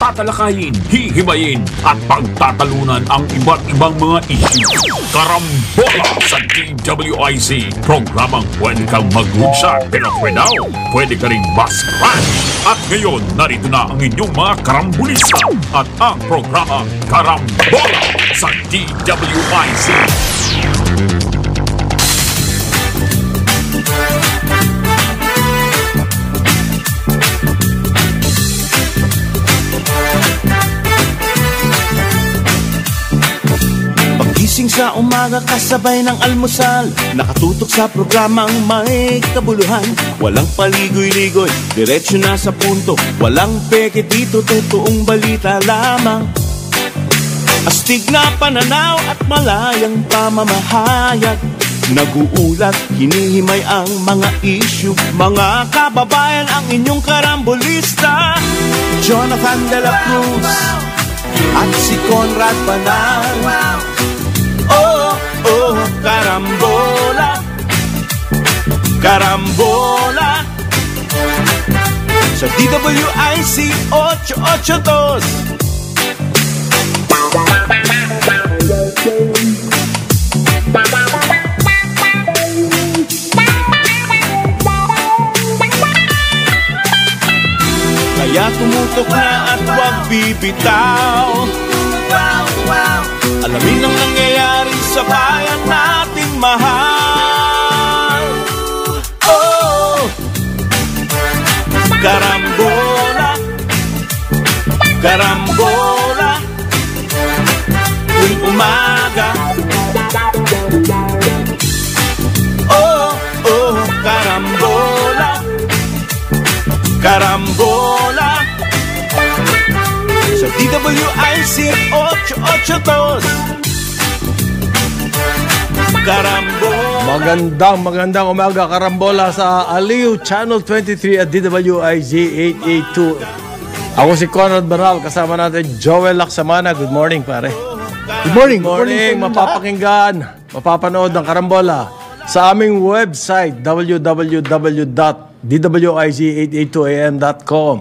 tatalakayin, hihimayin at pagtatalunan ang iba't ibang mga isyu. Karambola sa DWIZ. Programang pwede kang mag-good pero pwede ka rin mas-crash. At ngayon, narito na ang inyong mga karambulista at ang programa Karambola sa DWIZ. Gising sa umaga kasabay ng almusal, nakatutok sa programang may kabuluhan. Walang paligoy-ligoy, diretso na sa punto. Walang peke dito, totoong balita lamang. Astig na pananaw at malayang pamamahayag. Naguulat, hinihimay ang mga issue. Mga kababayan, ang inyong karambolista, Jonathan De La Cruz at si Conrad Banal. Oh, karambola, karambola sa DWIZ 882. Kaya tumutok na at huwag bibitaw. Alamin ang nangyayari sa bayan nating mahal. Oh, karambola, karambola, tuwing umaga. Oh, karambola, karambola sa DWIZ 882. Magandang umaga, karambola sa Aliw Channel 23 at DWIZ 882. Ako si Conrad Banal, kasama natin Joel Laksamana. Good morning, pare. Good morning. Mapapakinggan, mapapanood ng karambola sa aming website www.dwiz882am.com.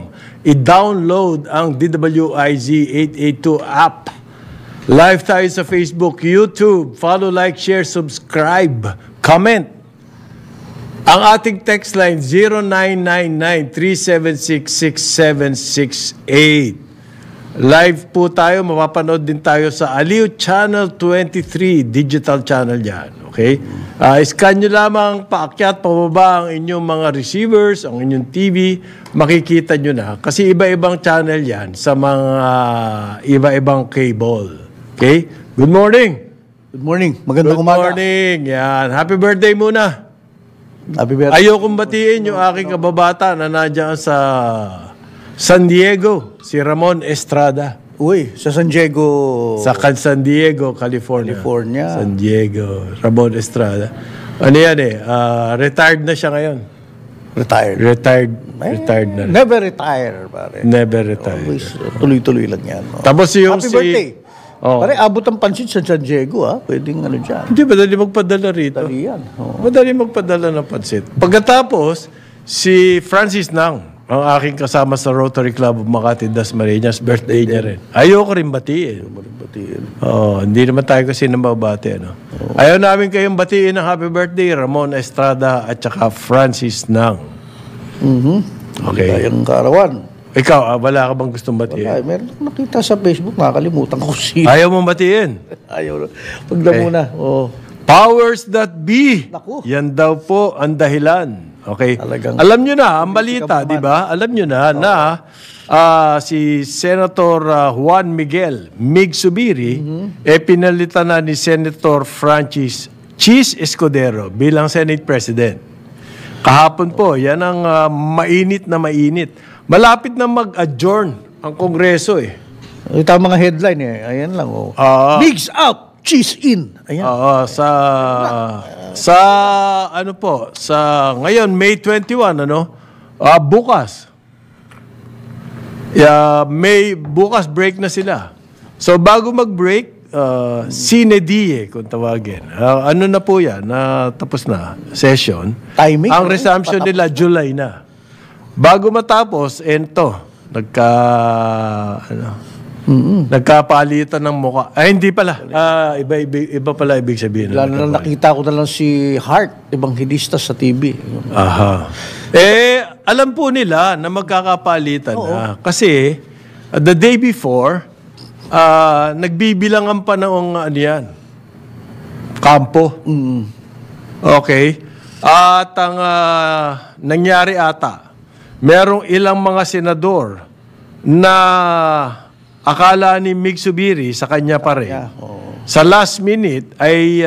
I-download ang DWIZ 882 app. Live tayo sa Facebook, YouTube. Follow, like, share, subscribe, comment. Ang ating text line, 0999-376-6768. Live po tayo, mapapanood din tayo sa Aliw Channel 23, digital channel yan. Okay? Scan nyo lamang, paakyat, pababa ang inyong mga receivers, ang inyong TV, makikita nyo na. Kasi iba-ibang channel yan sa mga iba-ibang cable. Okay? Good morning. Good morning. Magandang umaga. Good morning. Yan. Happy birthday muna. Happy birthday. Ayokong batiin yung aking kababata na nandiyan sa San Diego, si Ramon Estrada. Uy, sa San Diego. Sa San Diego, California. San Diego, Ramon Estrada. Ano yan retired na siya ngayon. Retired na. Never retire, pare. Never retire. Always, tuloy-tuloy lang yan. No? Tapos yung Happy birthday. Pare, abot ang pansit sa San Diego, ha? Pwedeng dyan. Hindi, madali magpadala rito. Madali yan. Madali magpadala ng pansit. Pagkatapos, si Francis Nang, ang aking kasama sa Rotary Club of Makati, Dasmariñas, birthday niya rin. Ayoko rin batiin. Hindi naman tayo kasi nababati. Ayaw namin kayong batiin ng happy birthday, Ramon Estrada at saka Francis Nang. Okay. Kayang kaarawan. Ikaw, wala ka bang gustong batiin? Wala, meron akong nakita sa Facebook, nakakalimutan ko sino. Ayaw mong batiin? Ayaw. Pagda muna. Powers that be. Naku. Yan daw po ang dahilan. Okay. Talagang, alam nyo na, ang balita, di ba? Alam nyo na si Senator Juan Miguel Mig Zubiri pinalitan na ni Senator Francis Cheese Escudero bilang Senate President. Kahapon po, yan ang mainit na mainit. Malapit na mag-adjourn ang Kongreso Ito ang mga headline Ayan lang Migs out, cheese in. Ayan. Sa ngayon May 21 bukas. Bukas break na sila. So bago mag-break, sine die kung tawagin. Ano na po yan? Tapos na session. Timing. Ang resumption nila July na. Bago matapos, nagkapalitan ng mukha. Ay, hindi pala. Iba pala ibig sabihin. Lalo na nakita ko na lang si Hart, ebanghilista sa TV. Aha. Alam po nila na magkakapalitan na. Kasi, the day before, nagbibilangan pa ng kampo. Okay. At ang nangyari ata, merong ilang mga senador na akala ni Mig Zubiri sa kanya pa rin. Sa last minute ay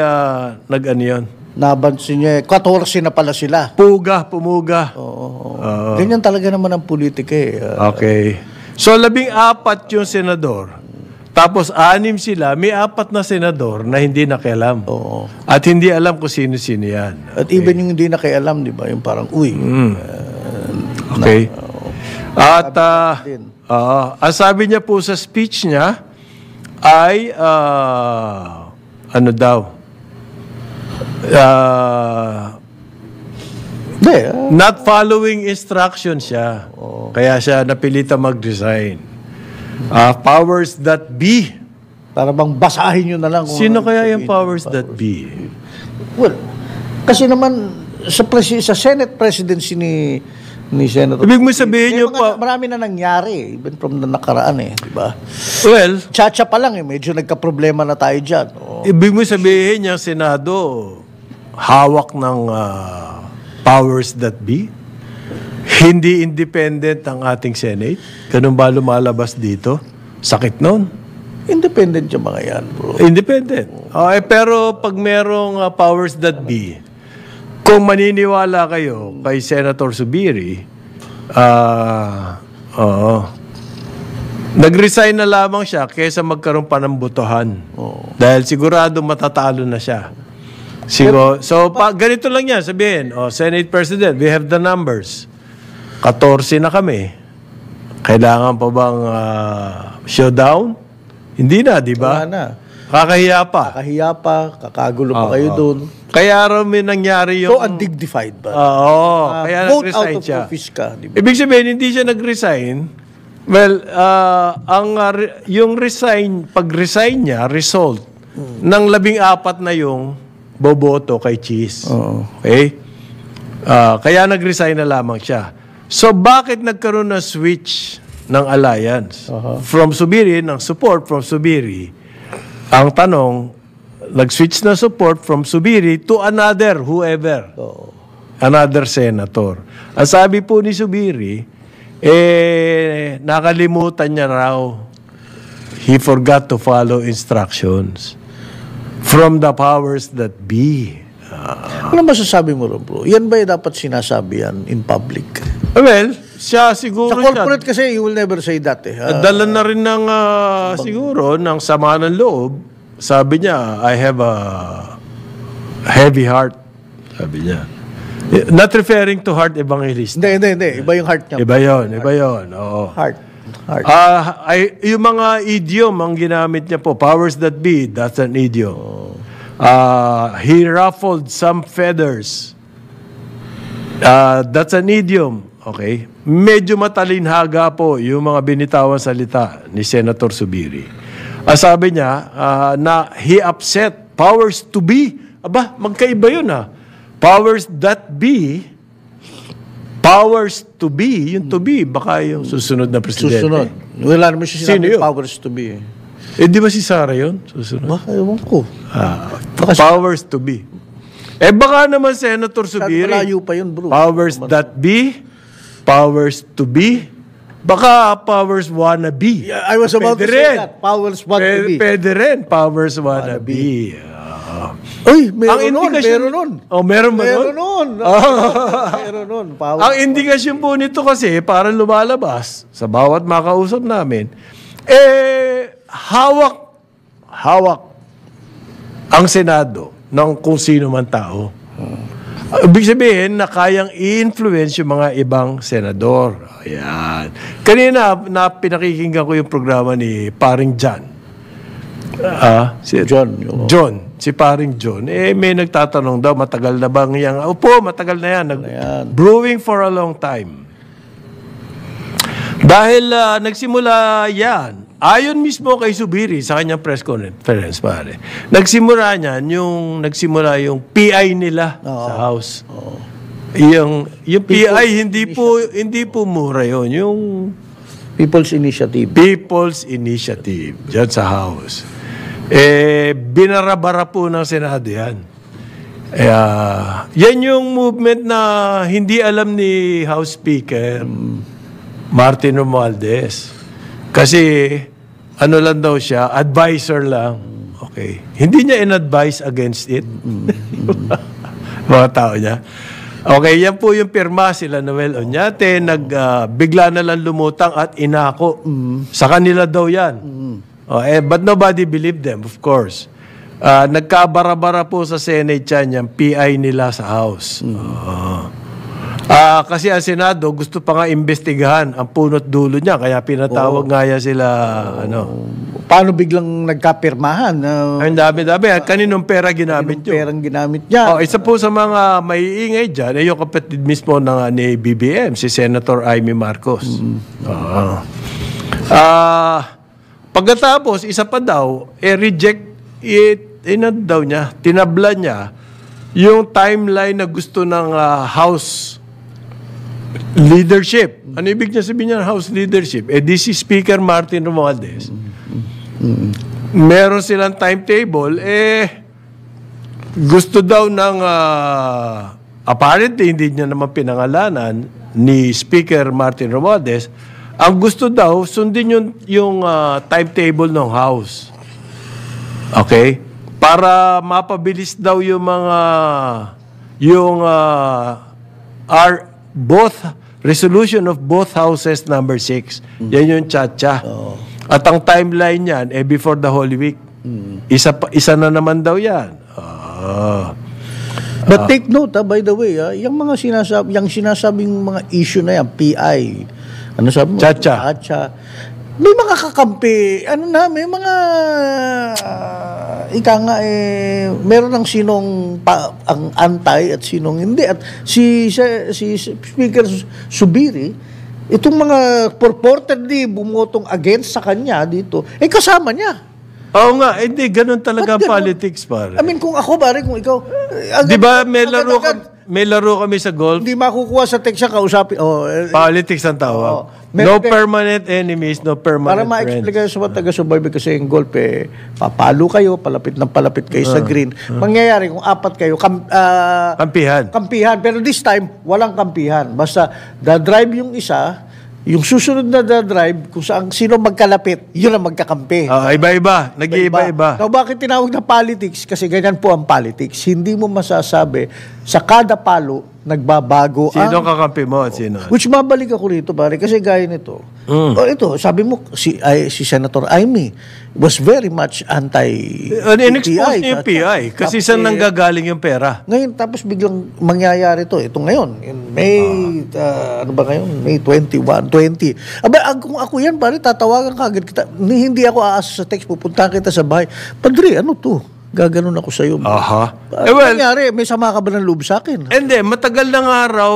Nabansin niya, 14 na pala sila. Pumuga. Ganyan talaga naman ang politika eh. Okay. So, 14 yung senador. Tapos, 6 sila. May 4 na senador na hindi nakialam. At hindi alam kung sino-sino yan. At even yung hindi nakialam, di ba? Yung parang, Okay. At, ang sabi niya po sa speech niya ay, not following instructions siya. Kaya siya napilita mag-resign. Powers that be. Para bang basahin nyo na lang. Sino kaya yung powers that be? Well, kasi naman sa Senate presidency ni Senator. Ibig mo sabihin nyo pa... Marami na nangyari, even from the nakaraan di ba? Well... Chacha pa lang medyo nagka-problema na tayo dyan. Ibig mo sabihin yung Senado, hawak ng powers that be? Hindi independent ang ating Senate? Ganun ba lumalabas dito? Sakit nun? Independent yung mga yan, bro. Independent. Pero pag merong powers that be, kung maniniwala kayo kay Senator Zubiri, nag-resign na lamang siya kaysa magkaroon pa ng botohan. Dahil sigurado matatalo na siya. So, ganito lang yan, sabihin, Senate President, we have the numbers. 14 na kami. Kailangan pa bang showdown? Hindi na, di ba? Wala na. Kakahiya pa. Kakagulo pa kayo doon. Kaya raw may nangyari yung... So, undignified ba? Kaya vote nag-resign out of siya. office ka, di ba? Ibig sabihin, hindi siya nag-resign. Well, yung pag-resign niya, result ng 14 na yung boboto kay Cheese. Okay? Kaya nag-resign na lamang siya. So, bakit nagkaroon ng switch ng alliance? From Zubiri, ng support from Zubiri. Ang tanong, nag-switch na support from Zubiri to another, whoever. Another senator. Ang sabi po ni Zubiri, nakalimutan niya raw. He forgot to follow instructions from the powers that be. Ano masasabi mo, bro? Yan ba dapat sinasabi yan in public? Well, siya siguro... Sa corporate kasi, you will never say that Dala na rin ng, siguro, ng sama ng loob. Sabi niya, I have a heavy heart. Sabi niya. Not referring to heart evangelist. Hindi. Iba yung heart niya. Iba yun. Oo. Heart. Yung mga idiom ang ginamit niya po, powers that be, that's an idiom. He ruffled some feathers. That's an idiom. Okay? Medyo matalinhaga po yung mga binitawan salita ni Senator Zubiri. Sabi niya, na he upset powers to be. Aba, magkaiba yun Powers that be, powers to be, yung to be, baka yung susunod na presidente. Susunod. Wala naman siya Sino sinabi yun? powers to be. Di ba si Sara yun? Susunod. Baka, ewan ko. Powers to be. Baka naman Senator Zubiri. Malayo pa yun, bro. Powers that be, powers to be, baka powers wanna be. Yeah, I was about to say that. Powers want to be. Pwede rin, powers wanna be. Uy, meron nun. Meron ba nun? Meron nun. Ang indikasyon po nito kasi, para lumalabas sa bawat makausap namin, hawak ang Senado ng kung sino man tao. Ibig sabihin na kayang i-influence yung mga ibang senador. Ayan. Kanina, pinakikinggan ko yung programa ni Paring John. Si Paring John. May nagtatanong daw, matagal na bang yan? Opo, matagal na yan. Brewing for a long time. Dahil nagsimula yan, ayon mismo kay Zubiri sa kanyang press conference, pare. Nagsimula yung PI nila sa House. Yung PI hindi po mura yon, yung People's Initiative. People's Initiative dyan sa House. Binarabara po ng Senado yan. Yan yung movement na hindi alam ni House Speaker Martin Romualdez. Kasi ano lang daw siya, advisor lang. Okay. Hindi niya in-advise against it. Mga tao niya. Okay, yan po yung pirma sila Noel Oñate, bigla na lang lumutang at inako. Sa kanila daw yan. But nobody believed them, of course. Nagkabara-bara po sa Senate yan, yung PI nila sa House. Kasi ang Senado, gusto pa nga imbestigahan ang punot dulo niya, kaya pinatawag nga yan sila, Paano biglang nagkapirmahan? Ang dami-dami. Kaninong pera ginamit nyo? Perang ginamit niya. Isa po sa mga maiingay dyan, yung kapatid mismo ni BBM, si Senator Amy Marcos. Pagkatapos, isa pa daw, reject it, daw niya, tinabla niya, yung timeline na gusto ng House leadership. Ano ibig niya sabihin niya ng House leadership? This is Speaker Martin Romualdez. Meron silang timetable, gusto daw ng, apparently, hindi niya naman pinangalanan ni Speaker Martin Romualdez, ang gusto daw, sundin yung timetable ng House. Okay? Para mapabilis daw yung mga, resolution of both houses number 6. Yan yung tsa-tsa. At ang timeline niyan, before the Holy Week. Isa na naman daw yan. But take note, by the way, yung mga sinasabing mga issue na yan, PI, ano sabi mo? Tsa-tsa. May mga kakampi, may mga, meron ng sinong ang anti at sinong hindi. At si Speaker Zubiri, itong mga purportedly bumotong against sa kanya dito, kasama niya. Oo nga, hindi, ganun talaga ang politics, pare. I mean, kung ako, pare, kung ikaw, di ba may laro kami sa golf? Hindi makukuha sa text siya, kausapin. Politics ang tawag. No permanent enemies, no permanent friends. Para ma-explain kayo sa mga taga-subaybay kasi yung golf, papalo kayo, palapit kayo sa green. Mangyayari kung apat kayo, kampihan. Pero this time, walang kampihan. Basta, drive yung isa, yung susunod na drive, kung sino magkalapit, yun ang magkakampi. Iba-iba. Nag-iiba-iba. Now, bakit tinawag na politics? Kasi ganyan po ang politics. Hindi mo masasabi, sa kada palo, nagbabago Sino kakampi mo at sino? Which mabalik ako rito, pare, kasi gaya nito. Ito, sabi mo, si Senator Amy was very much in-expose niya yung PI kasi saan nanggagaling yung pera. Ngayon, tapos biglang mangyayari to. Ito ngayon, May, May 21, 20. Kung ako yan, pare, tatawagan ka agad kita. Hindi ako aasa sa text, pupunta kita sa bahay. Padre, ano to? Gaganon ako sa'yo. Nangyari, may sama ka ba ng loob sa akin? Hindi, matagal na nga raw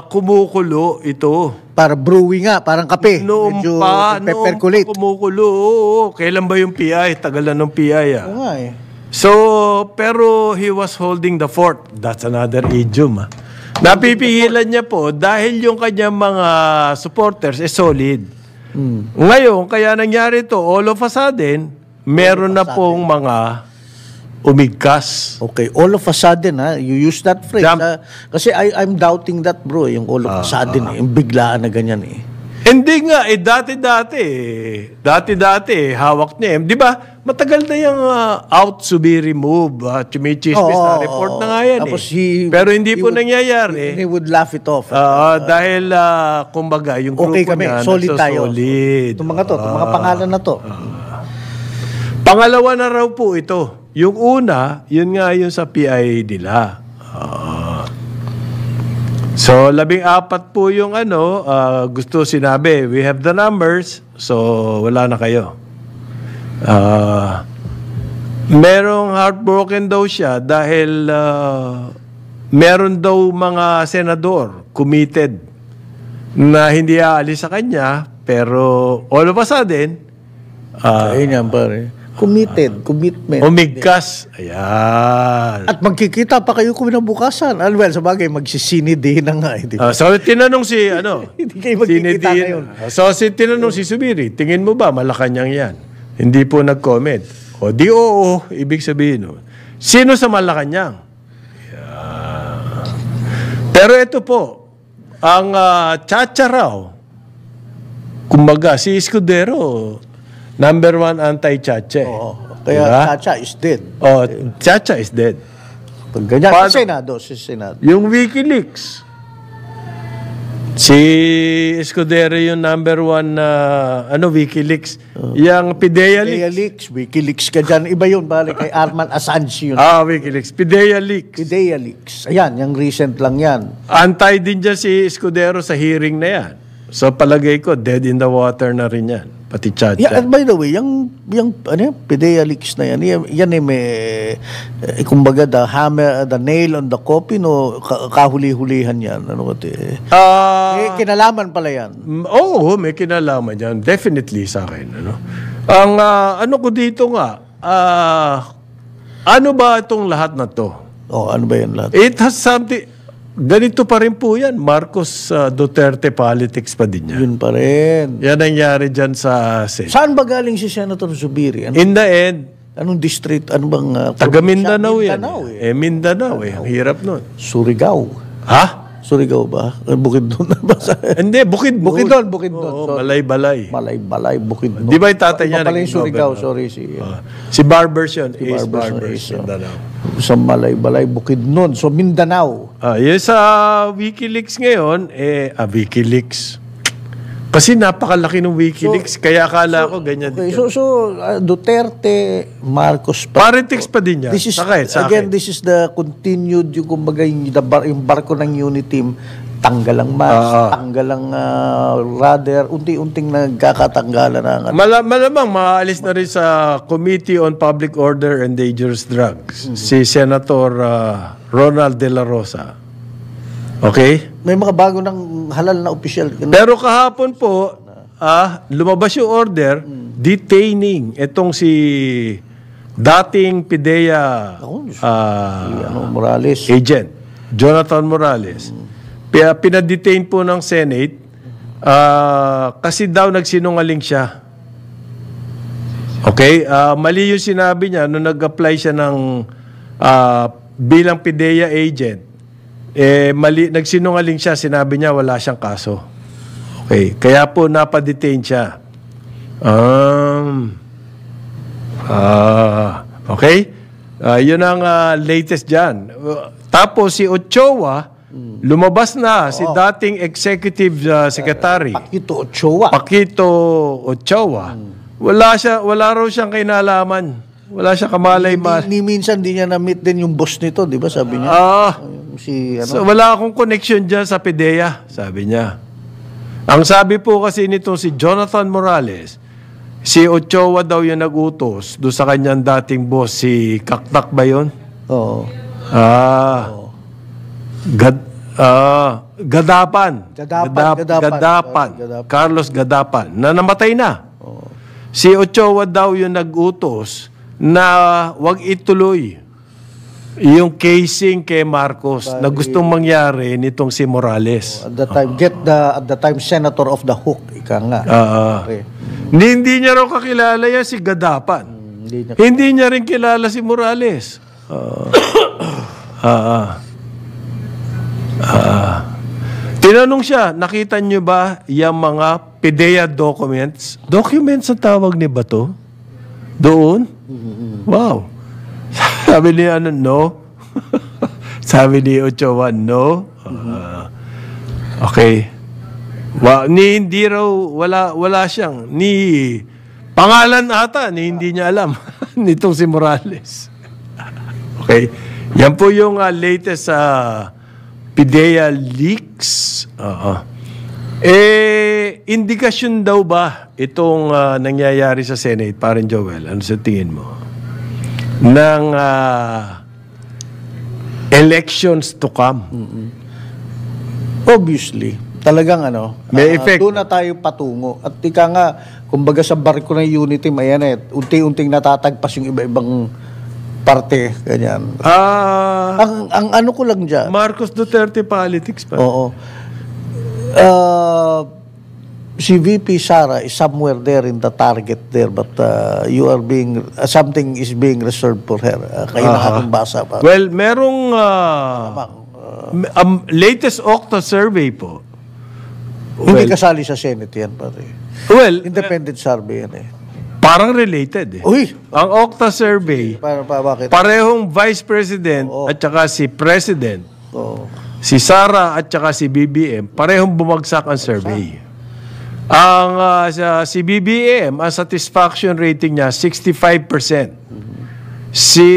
kumukulo ito. Para brewing nga, parang kape. Noong pa kumukulo. Kailan ba yung PI? Tagal na ng PI. Oo nga So, pero he was holding the fort. That's another idiom. Napipigilan niya po dahil yung kanyang mga supporters solid. Ngayon, kaya nangyari to, all of a sudden, meron na pong mga umigkas. Okay, all of a sudden, you use that phrase. Kasi I'm doubting that, bro, yung all of a sudden, yung biglaan na ganyan Hindi nga, dati, hawak niya. Di ba, matagal na yung out Zubiri move, chumichismis na report na nga yan Pero hindi po nangyayari. He would laugh it off. Dahil, kumbaga, yung grupo niya, solid tayo. Solid. Itong mga pangalan na to. Pangalawa na raw po ito. Yung una, yun nga yun sa PI nila. So, 14 po yung gusto sinabi, we have the numbers, so wala na kayo. Merong heartbroken daw siya dahil meron daw mga senador committed na hindi aalis sa kanya, pero all of a sudden, Ayun yan, pare. Commitment. umigkas. Ayan. At magkikita pa kayo kinabukasan. Well, sa bagay, magsisinidi na nga. Di ba? So, tinanong si, Hindi kayo magkikita ngayon. So, tinanong si Subiri, tingin mo ba Malacanang yan? Hindi po nag-comment. O, di oo, ibig sabihin. No? Sino sa Malacanang? Yeah. Pero ito po, ang Chacha raw, kumbaga, si Escudero, number 1 anti-Chacha. Oo. Kaya Diba? Chacha is dead. Oh, Chacha is dead. Pag ganyan, si Senado. Yung WikiLeaks, si Escudero yung number 1 na WikiLeaks. Yung PIDEA Leaks. Wikileaks ka dyan. Iba yun, balik kay Arman Assange yun. WikiLeaks. PIDEA Leaks. Pidea Leaks. Ayan, yung recent lang yan. Antay din dyan si Escudero sa hearing na yan. So palagay ko, dead in the water na rin yan. Pati Chacha. Yeah, and by the way, yung Pidea Leaks na yan may, kumbaga, the nail on the coffin o kahuli-hulihan yan. Ano ba kinalaman pala yan. Oo, may kinalaman yan. Definitely sa akin. Ang ano ko dito nga, ano ba itong lahat na to? Ano ba yan lahat? It has something. Ganito pa rin po yan. Marcos Duterte politics pa din yan. Yun pa rin. Yan ang nangyari dyan sa Senate. Saan ba galing si Senator Zubiri? In the end, anong district? Ano bang... taga Mindanao yan. Mindanao Mindanao. Ang hirap nun. Surigao. Ha? Surigao ba? Bukidnon na ba? Hindi, Bukidnon. Bukidnon. Oo, Balay-Balay. Balay, Bukidnon. Di ba yung tatay niya? Iba pala yung Surigao, sorry. Si Barbers yun. Ace Barbers, Barbers. Mindanao. Sa Balay, Bukidnon. So, Mindanao. Yung sa WikiLeaks ngayon, WikiLeaks. Kasi napakalaki ng WikiLeaks, kaya akala ko ganyan. Okay, so Duterte, Marcos pa. Politics pa din yan. This is, Sakit. this is the continued, yung kumbaga, yung barko ng unity team, tanggal ang mask, tanggal ang rudder, unti-unting nagkakatanggalan ng... Malamang maalis na rin sa Committee on Public Order and Dangerous Drugs, si Senator Ronald De La Rosa. Okay? May mga bago ng halal na opisyal. Pero kahapon po, lumabas yung order detaining itong si dating PIDEA Morales. agent, Jonathan Morales. Pinadetain po ng Senate kasi daw nagsinungaling siya. Okay? Mali yung sinabi niya nung nag-apply siya ng bilang PIDEA agent. Nagsinungaling siya, sinabi niya wala siyang kaso. Okay, kaya po napadetain siya. Okay? Yun ang latest dyan. Tapos si Ochoa, lumabas na si dating executive secretary. Paquito Ochoa. Wala raw siyang kinalaman. Wala siyang kamalay-malay. Ni minsan di niya na-meet din yung boss nito, di ba sabi niya? So, wala akong connection dyan sa PIDEA, sabi niya. Ang sabi po kasi nito si Jonathan Morales, si Ochoa daw yung nag-utos doon sa kanyang dating boss, si Kaktak ba yun? Oo. Gadapan. Carlos Gadapan, na namatay na. Si Ochoa daw yung nag-utos na wag ituloy yung casing kay Marcos na gustong mangyari nitong si Morales. At the time senator of the hook, ika nga. Okay. Hindi niya raw kakilala yan si Gadapan. Hindi niya rin kilala si Morales. Tinanong siya, nakita niyo ba yung mga PIDEA documents? Documents ang tawag ni Bato? Doon? Wow. Sabi ni no. Sabi ni Ochoa, no. Okay. Hindi raw, wala siyang, pangalan ata, hindi niya alam nitong si Morales. Okay. Yan po yung latest PIDEA leaks. Indikasyon daw ba itong nangyayari sa Senate, parang Joel? Ano sa tingin mo? Ng elections to come. Obviously. Talagang May effect. Doon na tayo patungo. At ika nga, kumbaga sa barko ng unity, ayan unti-unting natatagpas yung iba-ibang parte, ganyan. Ang ano ko lang dyan. Marcos Duterte politics pa. Oo. Si VP Sara is somewhere there in the target there, but you are being, something is being reserved for her. Kayo na akong basa pa. Well, merong latest Okta survey po. Hindi kasali sa Senate yan, pare. Well, Independent survey yan parang related Uy! Ang Okta survey, bakit? parehong Vice President at saka si President, si Sara at saka si BBM, parehong bumagsak ang survey. Ang si BBM, ang satisfaction rating niya, 65%. Si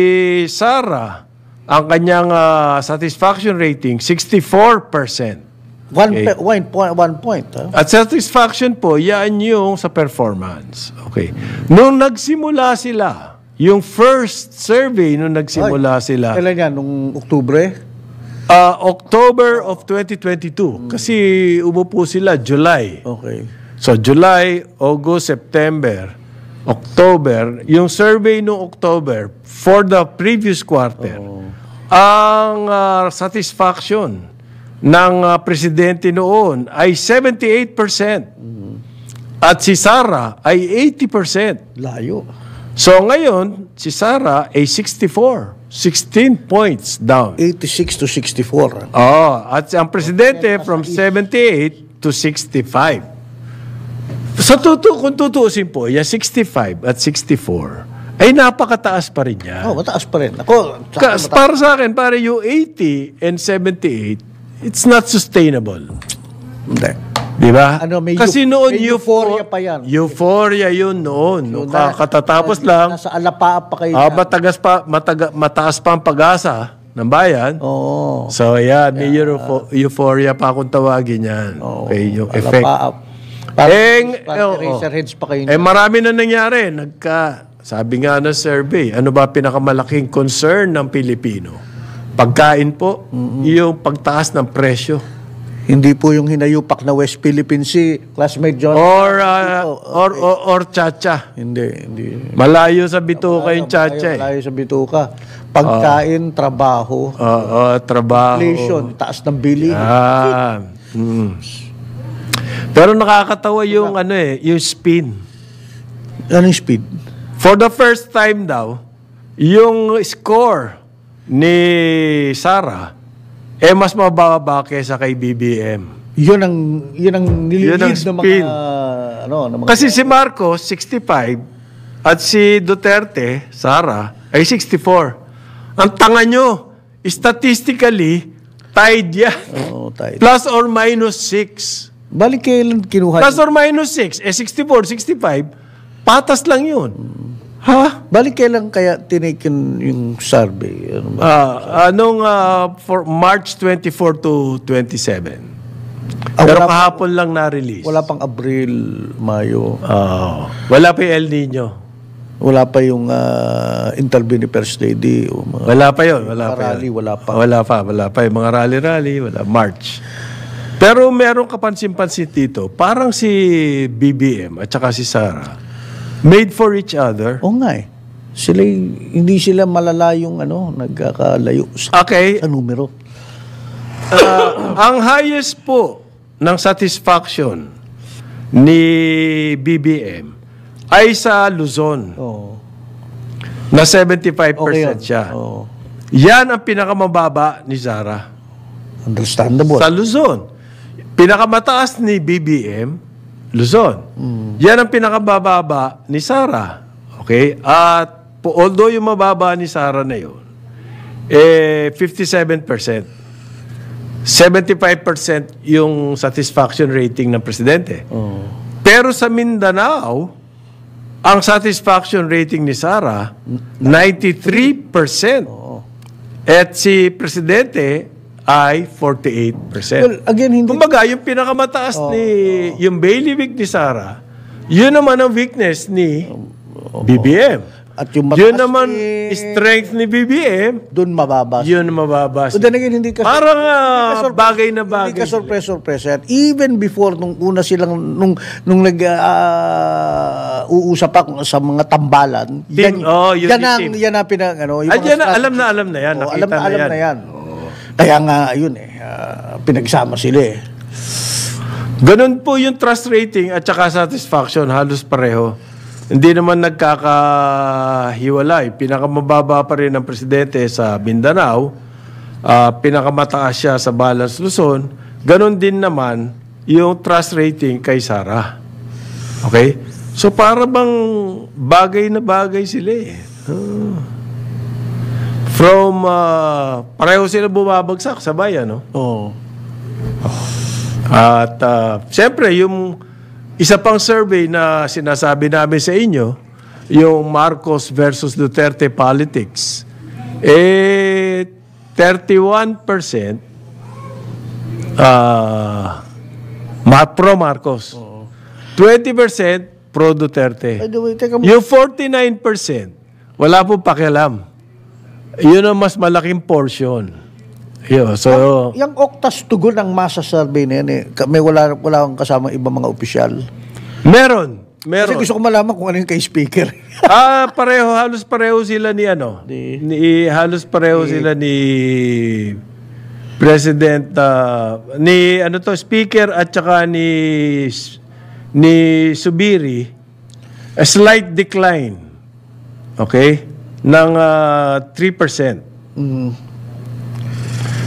Sara, ang kanyang satisfaction rating, 64%. One point. At satisfaction po, yan yung sa performance. Okay. Nung nagsimula sila, yung first survey nung nagsimula sila. Kailan yan? Nung Oktubre? October of 2022. Kasi umupo sila July. Okay. So July, August, September, October. Yung survey nung October for the previous quarter, ang satisfaction ng presidente noon ay 78%. At si Sara ay 80%. Layo. So ngayon, si Sara ay 64. 16 points down. 86 to 64. At ang presidente from 78 to 65. Kung tutuusin po, yung 65 at 64 ay napakataas pa rin yan. Mataas pa rin. Ako, Para sa akin, para yung 80 and 78, it's not sustainable. Hindi. Di ba? Kasi noon, euphoria pa yan. Euphoria yun noon. Katatapos lang. Nasa alapaa pa kayo. Mataas pa ang pag-asa ng bayan. Oo. So, may euphoria pa kung tawagin yan. Okay, yung effect. Razorheads pa kayo. Marami na nangyari. Sabi nga ng survey, ano ba pinakamalaking concern ng Pilipino? Pagkain po, yung pagtaas ng presyo. Hindi po yung hinayupak na West Philippine Sea, classmate John. Or chacha. Hindi. Malayo sa bituka yung chacha. Malayo sa bituka. Pagkain, trabaho. Trabaho. Inflation, taas ng bili. Pero nakakatawa yung yung spin. Anong speed? For the first time daw, yung score ni Sara mas mababa kaysa kay BBM. Yun ang nililid ng spin. mga Kasi si Marcos 65 at si Duterte, Sara, ay 64. Ang tanga nyo, statistically tied yan. Tied. Plus or minus 6. Balik kailan kinuha? Plus or minus 6. 64, 65. Patas lang yun. Ha? Balik kailan kaya tinikin yung survey? For March 24 to 27. Pero kahapon lang na-release. Wala pang Abril, Mayo. Wala pa yung El Nino. Wala pa yung interview ni First Lady. Wala pa yun. Wala pa yung mga rally-rally. Wala. March. Pero meron kapansin-pansin dito. Parang si BBM at saka si Sara made for each other. Oo nga hindi sila malalayong nagkakalayo sa numero. Ang highest po ng satisfaction ni BBM ay sa Luzon. Na 75% siya. Yan ang pinakamababa ni Sara. Understandable. Sa Luzon. Pinakamataas ni BBM, Luzon. Yan ang pinakabababa ni Sara. Okay? At although yung mababa ni Sara na yun, 57%. 75% yung satisfaction rating ng presidente. Pero sa Mindanao, ang satisfaction rating ni Sara, 93%. At si presidente ay 48%. Well, again, kumbaga, yung pinakamataas yung bailiwick ni Sara, yun naman ang weakness ni BBM. At yung yun naman, strength ni BBM, doon mababas. yun mababas. But then again, hindi ka Parang bagay na bagay. Hindi ka sorpresa. Even before, nung una silang, nung uusap ako sa mga tambalan, yan ang pinag, ano, yung alam na yan. Nakita alam na yan. Kaya nga, yun pinagsama sila eh. Ganun po yung trust rating at saka satisfaction, halos pareho. Hindi naman nagkakahiwalay. Pinakamababa pa rin ang presidente sa Mindanao. Pinakamataas siya sa Balas, Luzon. Ganon din naman yung trust rating kay Sara. Okay? So para bang bagay na bagay sila eh. Pareho sila bumabagsak sa bayan, no? Oo. At siyempre, yung isa pang survey na sinasabi namin sa inyo, yung Marcos versus Duterte politics, 31% pro-Marcos, 20% pro-Duterte. Yung 49%, wala po pakialam. Yun ang mas malaking portion. So, yung Octas tugon ang masa survey na yan eh. May wala akong kasama ibang mga opisyal. Meron. Kasi gusto ko malaman kung ano yung kay speaker. Halos pareho sila ni sila ni President speaker at saka ni Subiri, a slight decline. Okay? Ng 3%.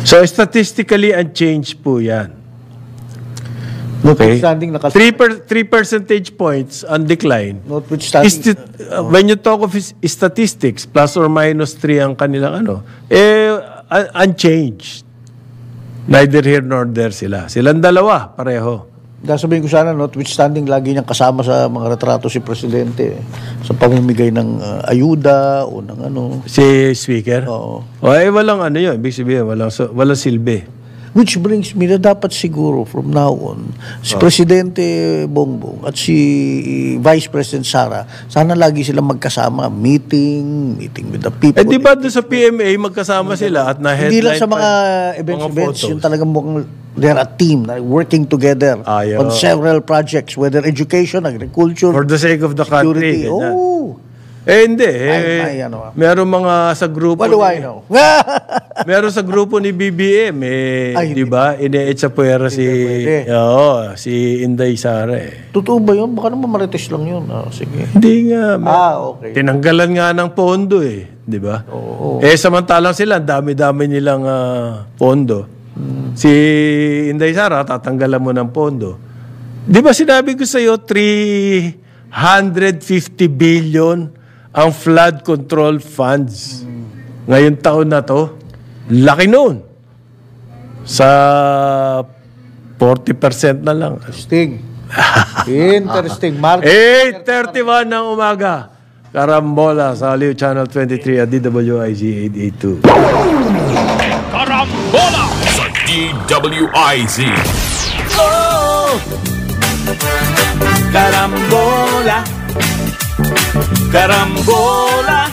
So, statistically unchanged po yan. Okay? 3 percentage points on decline. When you talk of statistics, plus or minus 3 ang kanilang unchanged. Neither here nor there sila. Silang dalawa, pareho. Sabihin ko sana, notwithstanding lagi niyang kasama sa mga retrato si Presidente sa pamimigay ng ayuda o ng ano. Si Speaker? Oo. Walang yun. Ibig sabihin, walang silbi. Which brings me na dapat siguro from now on, si Presidente Bongbong at si Vice President Sara, sana lagi silang magkasama, meeting with the people. Di ba doon sa PMA, magkasama sila at na-headline? Hindi lang sa mga events, yung talagang mukhang they're a team, working together on several projects, whether education, agriculture, for the sake of the security. Country. Hindi. Meron mga sa grupo. What do I know? Meron sa grupo ni BBM, di ba? Ine-etsa puwera si Inday Sara Totoo ba yun? Baka naman marites lang yun. Sige. Hindi nga. Okay. Tinanggalan nga ng pondo di ba? Samantalang sila, dami-dami nilang pondo. Si Inday Sara, tatanggalan mo ng pondo. Di ba sinabi ko sa'yo, 350 billion ang flood control funds. Ngayong taon na to, laki noon. Sa 40% na lang. Interesting. 8:31 ng umaga. Karambola sa Aliw Channel 23 at DWIZ 882. Karambola sa DWIZ. Karambola,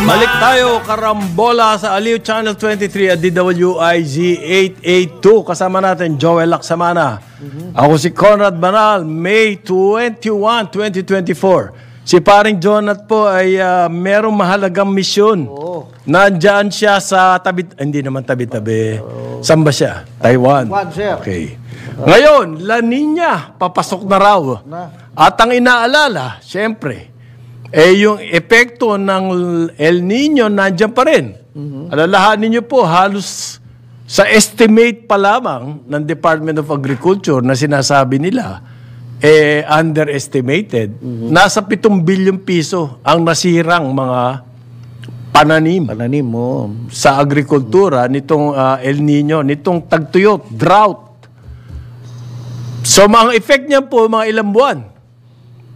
Balik tayo, Karambola sa Aliw Channel 23 at DWIZ 882. Kasama natin Joel Lacsamana. Ako si Conrad Banal, May 21, 2024. Si paring Jonat po ay merong mahalagang misyon. Nandyan siya sa hindi naman tabi-tabi. Saan ba siya? Taiwan. Okay. Ngayon, La Nina, papasok na raw. At ang inaalala, siyempre, yung epekto ng El Nino nandyan pa rin. Alalahanin niyo po, halos sa estimate pa lamang ng Department of Agriculture na sinasabi nila, underestimated, nasa 7 bilyong piso ang nasirang mga pananim sa agrikultura nitong El Nino, nitong tagtuyot, drought. So, mga effect niya po, mga ilang buwan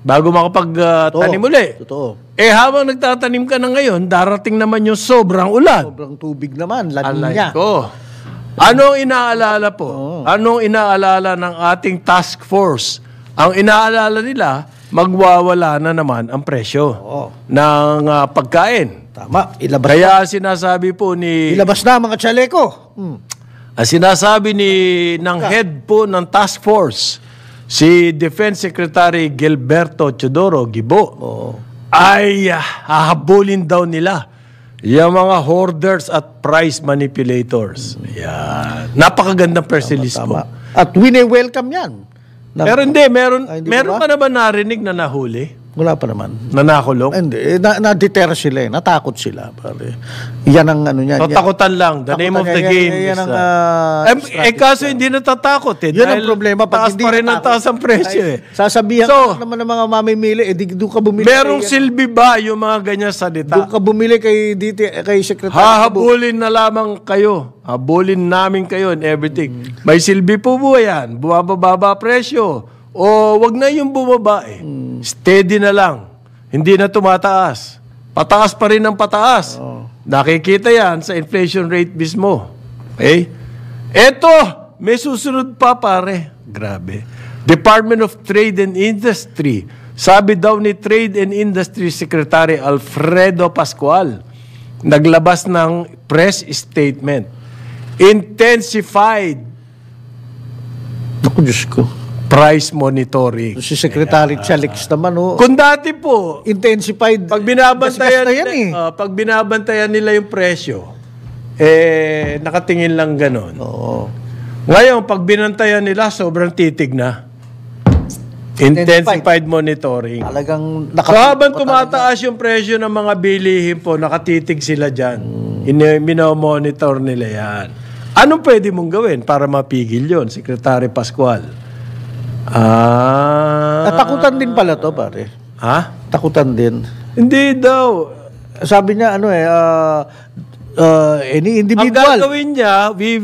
bago makapag-tanim uli. Totoo. Habang nagtatanim ka na ngayon, darating naman yung sobrang ulan. Sobrang tubig naman, La Nina. Anong inaalala po? Anong inaalala ng ating task force? Ang inaalala nila, magwawala na naman ang presyo ng pagkain. Tama. Ilabas Kaya sinasabi po ilabas na mga tsaleko. sinasabi ng head po ng task force, si Defense Secretary Gilberto Teodoro Gibo, ay hahabulin daw nila yung mga hoarders at price manipulators. Yan. Napakagandang press release po. At wini-welcome yan. Pero hindi, meron ka na ba narinig na nahuli? Wala pa naman. Na nakulong? Hindi. Na-deter sila eh. Natakot sila. Pare. Yan ang ano niyan. So, takutan lang. The name of the game is... kaso hindi natatakot eh. Yun ang problema. Taas pa rin ang taas ang presyo eh. Sasabihan naman ng mga mamimili, doon ka bumili. Merong silbi ba yung mga ganyan salita? Doon ka bumili kay Secretary. Hahabulin na lamang kayo. Habulin namin kayo and everything. May silbi po yan. Bumababa presyo. O wag na yung bumaba eh. Steady na lang. Hindi na tumataas. Pataas pa rin ang pataas. Nakikita yan sa inflation rate mismo. Okay? Eto, may susunod pa pare. Grabe. Department of Trade and Industry. Sabi daw ni Trade and Industry Secretary Alfredo Pascual, naglabas ng press statement. Intensified. Naku, Diyos ko. Price monitoring. Si Secretary Chalix naman, Kung dati po, intensified. Pag binabantayan nila yung presyo, nakatingin lang ganon. Ngayon, pag binantayan nila, sobrang titig na. Intensified monitoring. Talagang so habang tumataas yung presyo ng mga bilihin po, nakatitig sila dyan. Minomonitor nila yan. Anong pwede mong gawin para mapigil yon, Secretary Pascual? Takutan din pala to, pare. Ha? Takutan din. Hindi daw. Sabi niya, any individual. Ang gagawin niya, we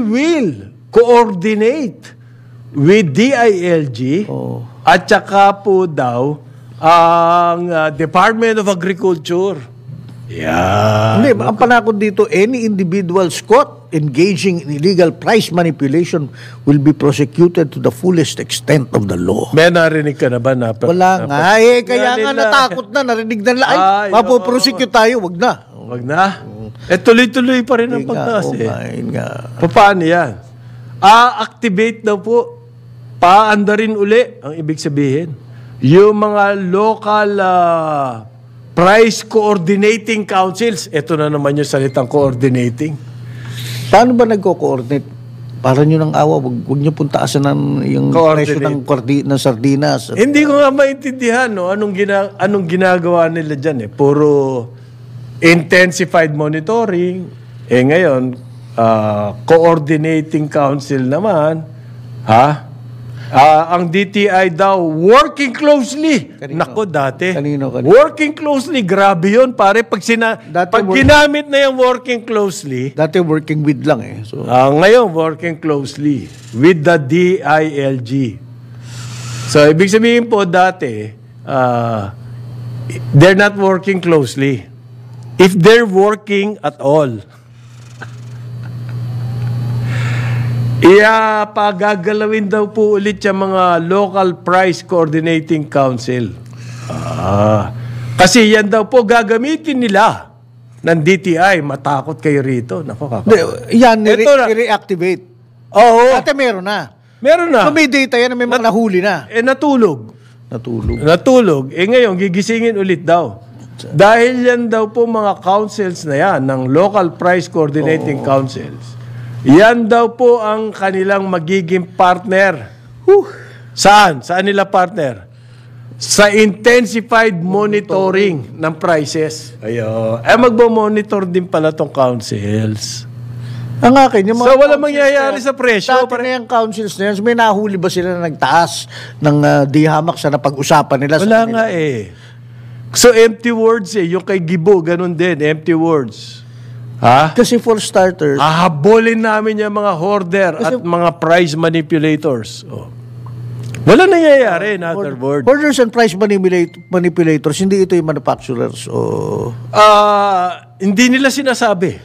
will coordinate with DILG at saka po daw ang Department of Agriculture. Yeah. Hindi, ang panakot dito, any individuals caught engaging in illegal price manipulation will be prosecuted to the fullest extent of the law. May narinig ka na ba? Wala nga. Kaya nga natakot na, narinig na lang. Mapoprosecute tayo, wag na. Wag na. Tuloy-tuloy pa rin ang pagtaas eh. Paano yan? Activate daw po. Paandarin uli, ang ibig sabihin. Yung mga local price coordinating councils. Ito na naman yung salitang coordinating. Paano ba nagko-coordinate? Para nyo ng awa, huwag nyo puntaasan yung presyo ng sardinas. Hindi ko nga maintindihan, anong ginagawa nila dyan eh. Puro intensified monitoring. Ngayon, coordinating council naman. Ang DTI daw, working closely. Nako, dati. Kanino? Working closely, grabe yun, pare. Pag ginamit na yung working closely. Dati working with lang eh. So, ngayon, working closely with the DILG. So, ibig sabihin po dati, they're not working closely. If they're working at all. Pagagalawin daw po ulit yung mga local price coordinating council. Kasi yan daw po gagamitin nila ng DTI. Matakot kayo rito. Nako, yan, i-reactivate. Oo. Dati meron na. Meron na. So may data yan na may mga nahuli na. Natulog. Ngayon, gigisingin ulit daw. Dahil yan daw po mga councils na yan, ng local price coordinating councils. Yan daw po ang kanilang magiging partner. Saan? Saan nila partner? Sa intensified monitoring ng prices. Magbo-monitor din pala tong councils. Ang akin, yung mga so, wala mangyayari sa presyo. Dati na yung councils na yan, may nahuli ba sila na nagtaas ng di-hamak sa napag-usapan nila? Wala nga eh. So, empty words eh. Yung kay Gibo, ganun din. Empty words. Kasi for starters, hahabulin namin yung mga hoarder at mga price manipulators. Wala nangyayari, in other words. Hoarders and price manipulators, hindi ito yung manufacturers. Hindi nila sinasabi.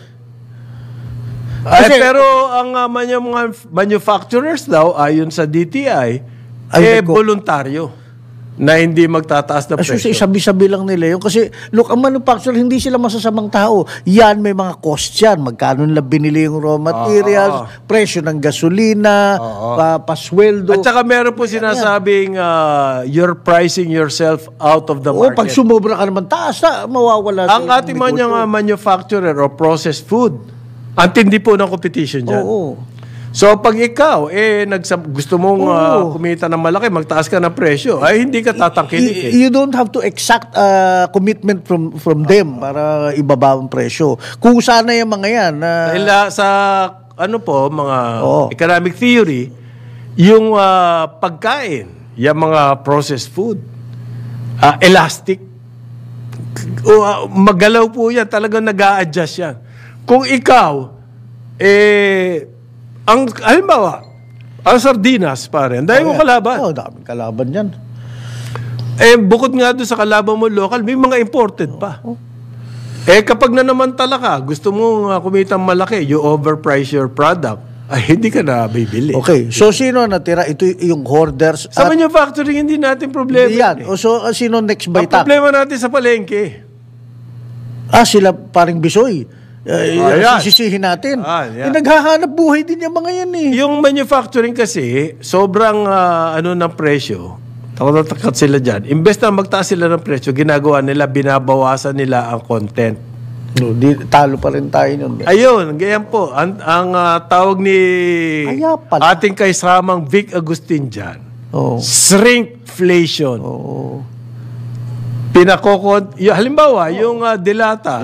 Pero ang mga manufacturers daw, ayon sa DTI, voluntaryo. na hindi magtataas na So, presyo. isabi-sabi lang nila yun. Kasi, look, ang manufacturer, hindi sila masasamang tao. Yan, may mga cost yan. Magkano nila binili yung raw materials, presyo ng gasolina, pasweldo. At saka meron po sinasabing you're pricing yourself out of the O, market. pag sumobra ka naman, taas na, mawawala. Ang ating mga manufacturer o processed food, ang tindi po ng competition dyan. Oo. So, pag ikaw, gusto mong kumita ng malaki, magtaas ka ng presyo, ay hindi ka tatangkilik. You don't have to exact commitment from them para ibaba ang presyo. Kung sana yung mga yan. Dahil sa, mga economic theory, yung pagkain, yung mga processed food, elastic, magalaw po yan, talagang nag-a-adjust yan. Kung ikaw, halimbawa, ang sardinas, pare, dahil mo kalaban. Daming kalaban yan. Bukod nga doon sa kalaban mo local, may mga imported pa. Kapag nanamantala ka, gusto mong kumita malaki, you overprice your product, ay hindi ka na bibili. Okay, so sino natira? Ito yung hoarders. Sa manufacturing, hindi natin problema. Yan. So, sino next by Ang problema natin sa palengke. Sila paring Bisoy. Sisisihin natin. Naghahanap buhay din yung mga yan eh. Yung manufacturing kasi, sobrang ng presyo, takot sila dyan. Imbes na magtaas sila ng presyo, ginagawa nila, binabawasan nila ang content. Talo pa rin tayo nun. Ayun, ganyan po. Ang tawag ni ating kaisamang Vic Agustin dyan, shrinkflation. Halimbawa, yung dilata.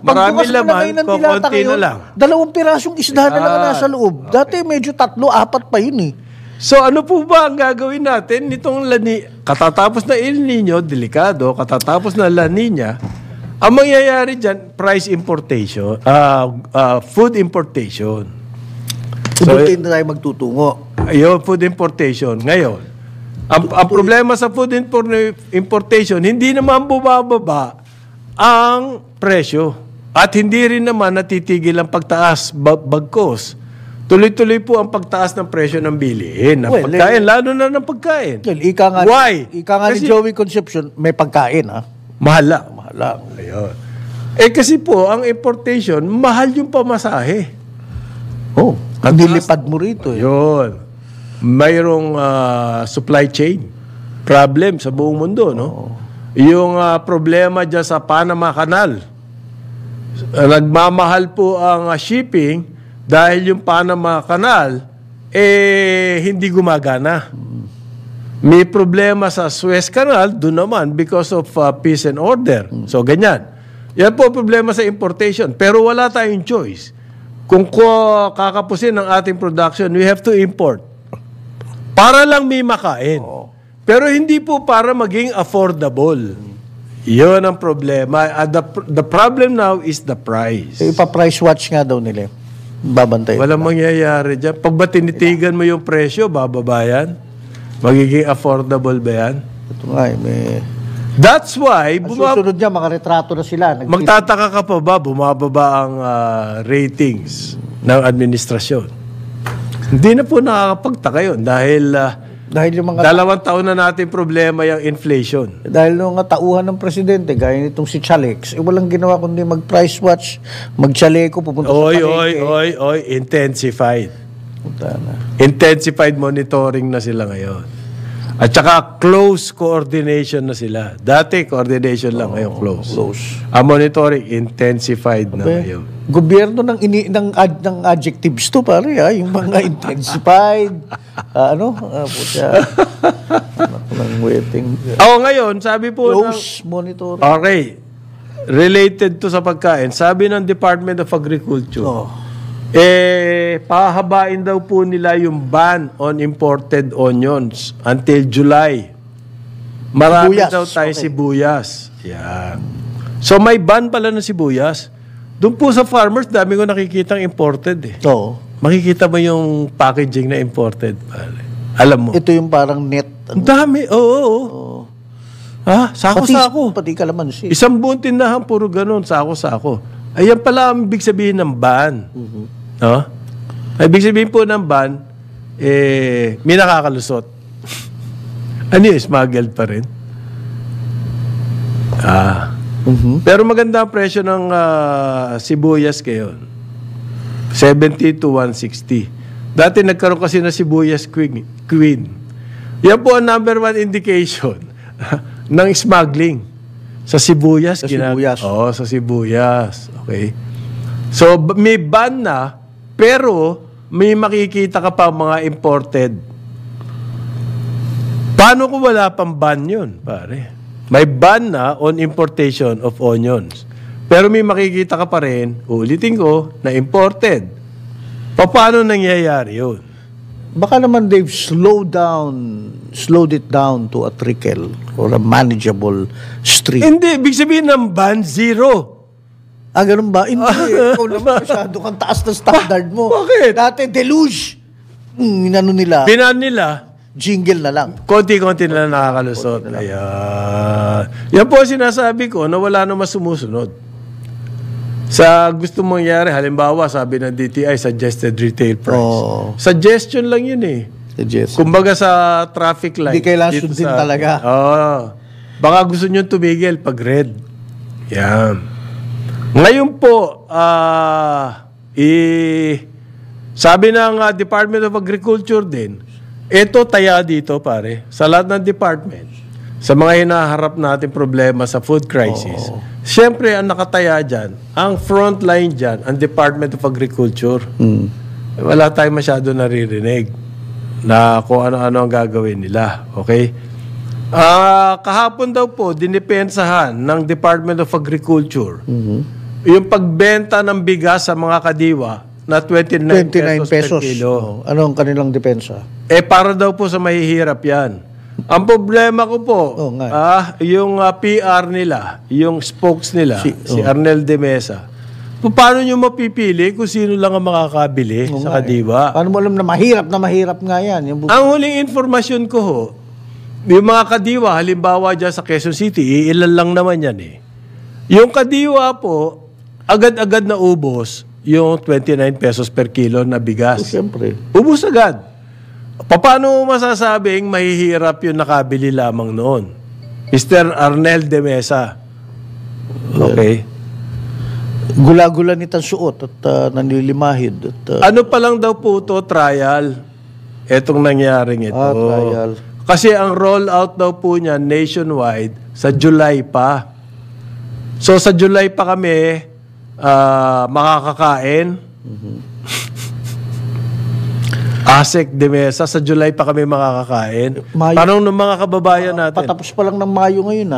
Marami laman, kukunti na lang. 2 pirasong isda na lang nasa loob. Dati medyo 3, 4 pa yun eh. So ano po ba ang gagawin natin nitong katatapos na El Nino, delikado, katatapos na La Nina, ang mangyayari dyan, price importation, food importation. Doon tayo magtutungo. Ayun, food importation. Ngayon, ang problema sa food importation, hindi naman bumababa ang presyo. At hindi rin naman natitigil ang pagtaas, bagkos. Tuloy-tuloy po ang pagtaas ng presyo ng bilihin. Ng pagkain, lalo na ng pagkain. Why? Ika nga ni Joey Concepcion, may pagkain ha? Mahal lang. Ayun. Kasi po, ang importation, mahal yung pamasahe. Ang nilipad mo rito. Yun. Mayroong supply chain problem sa buong mundo, no? Yung problema dyan sa Panama Canal. Nagmamahal po ang shipping dahil yung Panama Canal hindi gumagana. May problema sa Suez Canal, doon naman because of peace and order. So, ganyan. Yan po problema sa importation. Pero wala tayong choice. Kung kakapusin ang ating production, we have to import. Para lang may makain. Pero hindi po para maging affordable. Yun ang problema. The problem now is the price. Ipa-price watch nga daw nila. Babantay. Walang mangyayari dyan. Pag ba tinitigan mo yung presyo, bababa yan? Magiging affordable ba yan? Ito nga may... That's why... susunod niya, makaretrato na sila. Magtataka ka pa ba, bumababa ang ratings ng administrasyon? Hindi na po nakakapagtaka yun dahil yung mga 2 taon na natin problema yung inflation. Dahil nung tauhan ng presidente, gaya nitong si Chalex, walang ginawa kundi mag-price watch, mag-chaleco, pupunta sa palengke. Intensified. Intensified monitoring na sila ngayon. At saka close coordination na sila. Dati coordination lang, ngayon close. Ang monitoring intensified na ngayon. Gobyerno ng adjectives to pare yung mga intensified waiting. Ngayon sabi po close monitoring. Okay. Related to sa pagkain, sabi ng Department of Agriculture. Pahabain daw po nila yung ban on imported onions until July. Marami daw tayo sibuyas. Yeah. So may ban pala ng sibuyas. Doon po sa farmers, dami ko nakikitang imported eh. Makikita mo yung packaging na imported. Alam mo. Ito yung parang net. Ang dami. Oo. Sako-sako. Pati kalamansi. Isang buong tindahan, puro ganun. Sako-sako. Ayan pala ang ibig sabihin ng ban. No? Ibig sabihin po ng ban, may nakakalusot. Ano yun? Smuggled pa rin? Pero maganda ang presyo ng sibuyas ngayon. 70 to 160. Dati nagkaroon kasi na sibuyas queen. Yan po ang number 1 indication ng smuggling. Sa sibuyas. Sa sibuyas. Oo, sa sibuyas. Okay. So, may ban na, pero may makikita ka pa mga imported. Paano kung wala pang ban yun, pare? May ban na on importation of onions. Pero may makikita ka pa rin, ulitin ko, na imported. Paano nangyayari yun? Baka naman they've slowed it down to a trickle or a manageable stream. Hindi, ibig sabihin ng ban, zero. Ganun ba? Hindi. Ikaw naman masyado kang taas na standard mo. Bakit? Dati, deluge. Inano nila. Binan nila. Jingle na lang. Konti-konti na lang nakakalusot. Ayan. Yan po sinasabi ko na wala naman sumusunod. Sa gusto mangyari, halimbawa, sabi ng DTI, suggested retail price. Suggestion lang yun eh. Kumbaga sa traffic light. Hindi kailangan sundin talaga. Baka gusto nyo tumigil pag red. Yan. Ngayon po, sabi ng Department of Agriculture din, ito taya dito pare, sa lahat ng department, sa mga hinaharap natin problema sa food crisis, siyempre ang nakataya dyan, ang front line dyan, ang Department of Agriculture. Wala tayong masyado naririnig na kung ano-ano ang gagawin nila. Okay? Kahapon daw po, dinipensahan ng Department of Agriculture yung pagbenta ng bigas sa mga kadiwa na 29 pesos per kilo. Ano ang kanilang depensa? Para daw po sa mahihirap yan. Ang problema ko po, yung PR nila, yung spokes nila, si Arnel de Mesa, paano nyo mapipili kung sino lang ang makakabili sa kadiwa? Paano mo alam na mahirap nga yan? Ang huling informasyon ko ho, yung mga kadiwa, halimbawa dyan sa Quezon City, ilan lang naman yan eh. Yung kadiwa po, agad-agad na ubos yung 29 pesos per kilo na bigas. Siyempre. Ubos agad. Paano masasabing mahihirap yung nakabili lamang noon? Mr. Arnel de Mesa. Okay. Gula-gula nitang suot at nanlilimahid. Ano pa lang daw po ito, trial. Etong nangyaring ito. Trial. Kasi ang rollout daw po niya nationwide sa July pa. So sa July pa kami makakakain. Asek de Mesa, sa July pa kami makakakain. Tanong ng mga kababayan natin. Patapos pa lang ng Mayo ngayon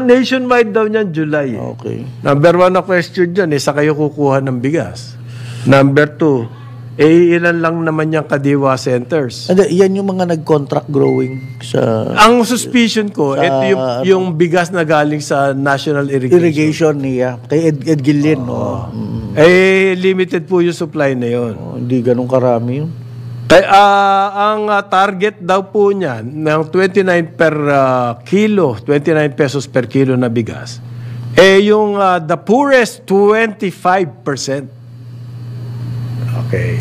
nationwide daw niyan, July. Okay. Number 1 na question dyan, sa kayo kukuha ng bigas. Number 2, ilan lang naman yung kadiwa centers. Yan yung mga nag-contract growing sa... Ang suspicion ko, ito yung bigas na galing sa National Irrigation niya. Kay Ed Gillian. Limited po yung supply na yun. Hindi ganun karami yun. Ang target daw po niya ng 29 per kilo, 29 pesos per kilo na bigas, yung the poorest 25%. Okay.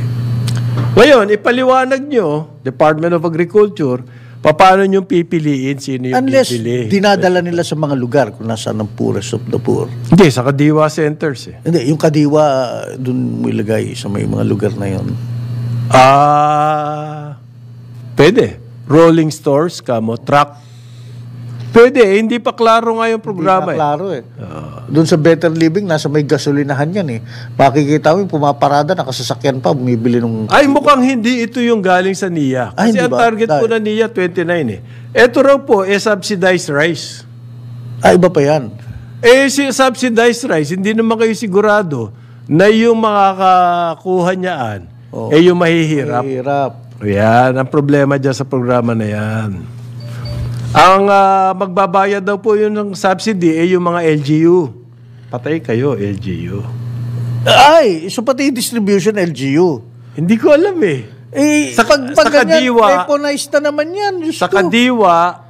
Ngayon, ipaliwanag nyo, Department of Agriculture, paano nyo pipiliin sino yung pipili? Unless dinadala nila sa mga lugar kung nasaan ang poorest of the poor. Hindi, sa kadiwa centers Hindi, yung kadiwa, dun mo ilagay sa may mga lugar na yun. Pwede. Rolling stores, truck. Pwede, hindi pa klaro nga yung programa. Hindi pa klaro Doon sa Better Living, nasa may gasolinahan yan Makikita mo yung pumaparada, nakasasakyan pa, bumibili nung... Mukhang hindi ito yung galing sa NIA. Kasi ang target po na NIA, 29 Ito raw po, subsidized rice. Iba pa yan. Subsidized rice, hindi naman kayo sigurado na yung makakakuha niyaan yung mahihirap. Yan, ang problema dyan sa programa na yan. Ang magbabayad daw po yun ng subsidy yung mga LGU. Patay kayo, LGU. So pati distribution LGU. Hindi ko alam sa kadiwa, weaponized na naman yan. Sa kadiwa,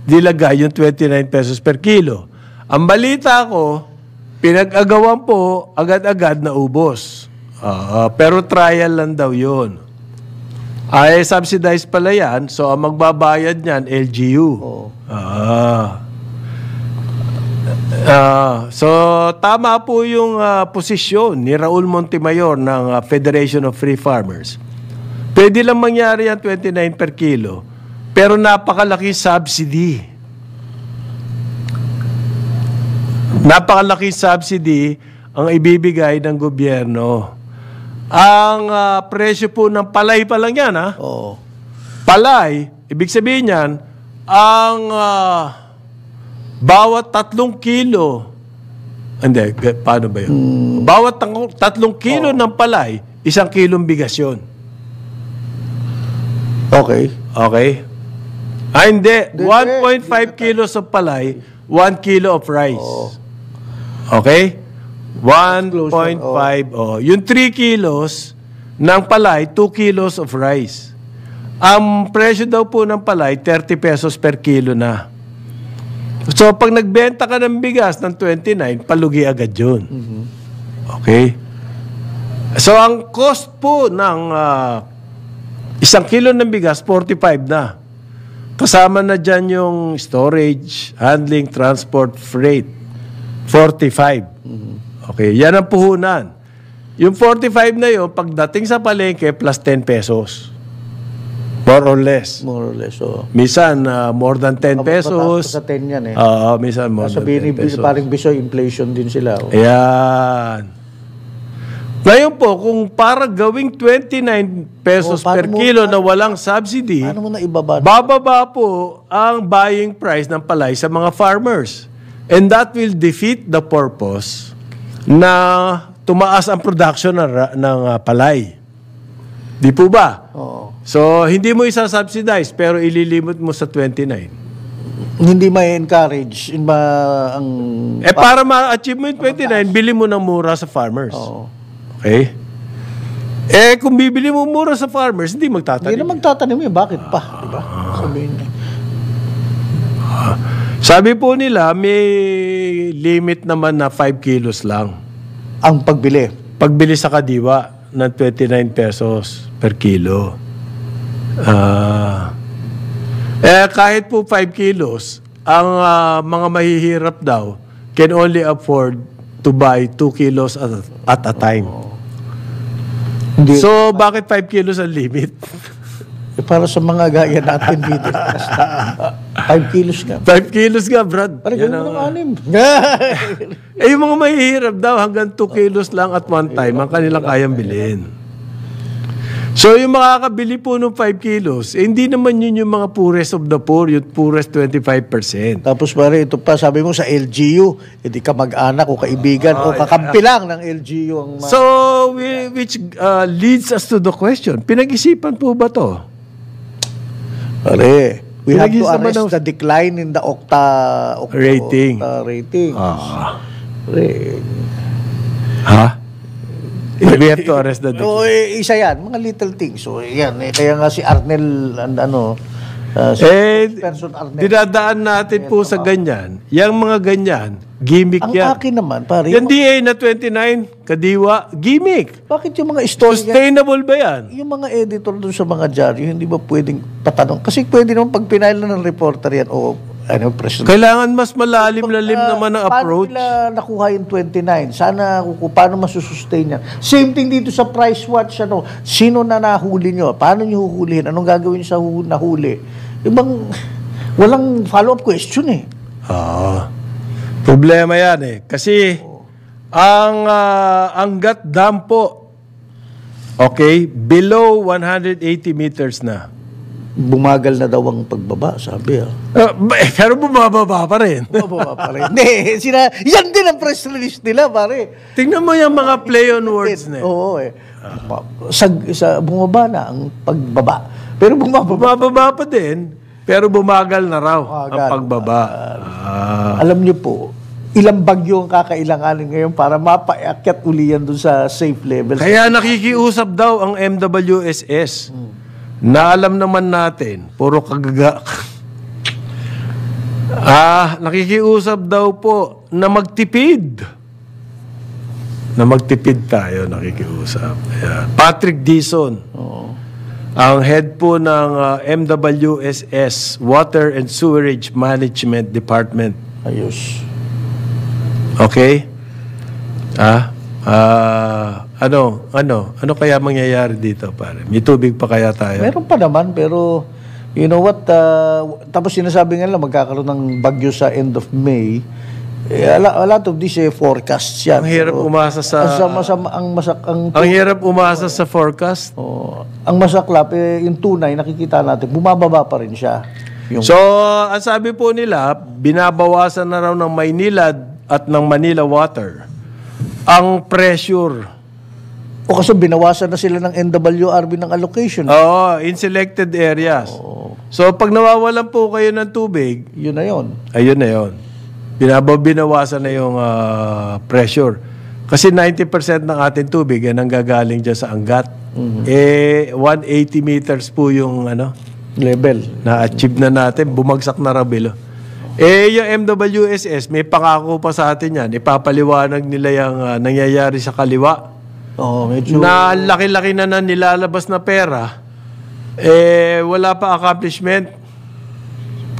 dilagay yung 29 pesos per kilo. Ang balita ko, pinag-agawan po, agad-agad na ubos. Pero trial lang daw yun. Ay, subsidized pala yan. So, ang magbabayad niyan, LGU. Oo. So, tama po yung posisyon ni Raul Montemayor ng Federation of Free Farmers. Pwede lang mangyari yan 29 per kilo. Pero napakalaki subsidy. Napakalaki subsidy ang ibibigay ng gobyerno. Ang presyo po ng palay pa lang yan, ha? Oo. Palay, ibig sabihin yan, ang bawat 3 kilo, hindi, paano ba yun? Bawat 3 kilo ng palay, 1 kilong bigas yun. Okay. Okay? Hindi. 1.5 kilos of palay, 1 kilo of rice. Okay? 1.5. Yung 3 kilos ng palay, 2 kilos of rice. Ang presyo daw po ng palay, 30 pesos per kilo na. So, pag nagbenta ka ng bigas ng 29, palugi agad yun. Okay? So, ang cost po ng 1 kilo ng bigas, 45 na. Kasama na dyan yung storage, handling, transport, freight. 45. Okay, yan ang puhunan. Yung 45 na yun, pagdating sa palengke, plus 10 pesos. More or less. More or less, oo. Minsan, more than 10 pesos. Sa 10 yan eh. Minsan more than 10 pesos. Parang bisoy, inflation din sila. Oh. Ayan. Ngayon po, kung para gawing 29 pesos per kilo na walang subsidy, paano mo na ibaba? Bababa po ang buying price ng palay sa mga farmers. And that will defeat the purpose na tumaas ang production ng palay. Di po ba? Oo. So, hindi mo isa-subsidize pero ililimit mo sa 29. Hindi may encourage ang para ma-achieve mo yung 29, bili mo ng mura sa farmers. Oo. Okay? Kung bibili mo mura sa farmers, hindi magtatanim. Hindi na magtatanim yun. Bakit pa? Diba? Sabihin niya. Sabi po nila, may limit naman na 5 kilos lang. Ang pagbili? Pagbili sa kadiwa ng 29 pesos per kilo. Kahit po 5 kilos, ang mga mahihirap daw can only afford to buy 2 kilos at a time. So, bakit 5 kilos ang limit? Para sa mga gaya natin dito. 5 kilos nga. 5 kilos nga, Brad. Parang gano'n ng 6. Yung mga mahihirap daw, hanggang 2 kilos lang at one time, ang kanilang kayang bilhin. So, yung makakabili po ng 5 kilos, hindi naman yun yung mga poorest of the poor, yung poorest 25%. Tapos pare, ito pa, sabi mo sa LGU, hindi ka mag-anak o kaibigan o kakampi lang ng LGU. So, which leads us to the question, pinag-isipan po ba to? Pare, we have to arrest the decline in the rating. Rating. Pare. Ha? We have to arrest the decline. So, isa yan, mga little things. So, yan. Kaya nga si Arnel, person Arnel. Dinadaan natin po sa ganyan. Yang mga ganyan, gimmick yan. Ang akin naman, pare. Yung DA na 29, kadiwa, gimmick. Bakit yung mga story sustainable ba yan? Yung mga editor doon sa mga dyaryo, hindi ba pwedeng patanong? Kasi pwede naman pag pinail na ng reporter yan, kailangan mas malalim-lalim naman ang approach. Paano nila nakuha yung 29? Sana, paano masusustain yan? Same thing dito sa price watch, sino na nahuli nyo? Paano nyo huhulihin? Anong gagawin sa nahuli? Walang follow-up question eh. Problema yan Kasi, ang gut dam po, okay, below 180 meters na. Bumagal na daw ang pagbaba, sabi pero bumababa pa rin. Bumababa pa rin. Hindi, yan din ang press release nila, pare. Tingnan mo yung mga play on words na. Oo bumaba na ang pagbaba. Pero bumababa pa din, pero bumagal na raw ang pagbaba. Alam niyo po, ilang bagyo ang kakailanganin ngayon para mapaakyat uli yan doon sa safe level. Kaya nakikiusap daw ang MWSS. Na alam naman natin, puro kagaga. Nakikiusap daw po na magtipid. Na magtipid tayo, nakikiusap. Ayan. Patrick Dizon. ang head po ng MWSS, Water and Sewerage Management Department. Ayos. Okay? Ano kaya mangyayari dito, pare? May tubig pa kaya tayo? Meron pa naman, pero you know what, tapos sinasabi nga lang magkakaroon ng bagyo sa end of May. A lot of these forecasts yan. Ang hirap umasa sa... Ang hirap umasa sa forecast. Ang masaklap, yung tunay, nakikita natin, bumababa pa rin siya. So, ang sabi po nila, binabawasan na raw ng Maynila at ng Manila Water ang pressure. O kasi binawasan na sila ng NWRB ng allocation. Oo, in selected areas. So, pag nawawalan po kayo ng tubig, yun na yun. Ayun na yun. Binawasan na yung pressure. Kasi 90% ng ating tubig ay nanggagaling dyan sa Angat. 180 meters po yung level. Na-achieve na natin. Bumagsak na rabilo. Yung MWSS, may pangako pa sa atin yan. Ipapaliwanag nila yung nangyayari sa kaliwa. Medyo... Na laki-laki na nilalabas na pera. Wala pa accomplishment.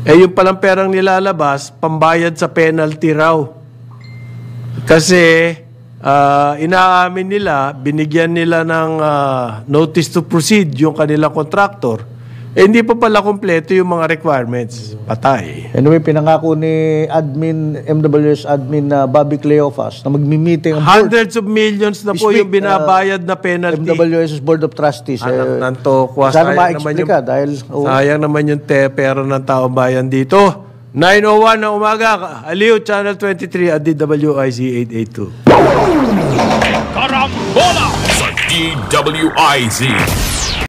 Yung palang perang nilalabas, pambayad sa penalty raw. Kasi, inaamin nila, binigyan nila ng notice to proceed yung kanilang contractor. Hindi pa pala kompleto yung mga requirements. Patay. Anyway, pinangako ni MWS admin Bobby Cleofas na magmi-meeting ang board. Hundreds of millions na po yung binabayad na penalty. MWS Board of Trustees. Anak ng tokwa. Sana ma-explica dahil... sayang naman yung pera ng taong bayan dito. 9:01 na umaga. Aliw, Channel 23 at DWIC 882. Karambola sa DWIC.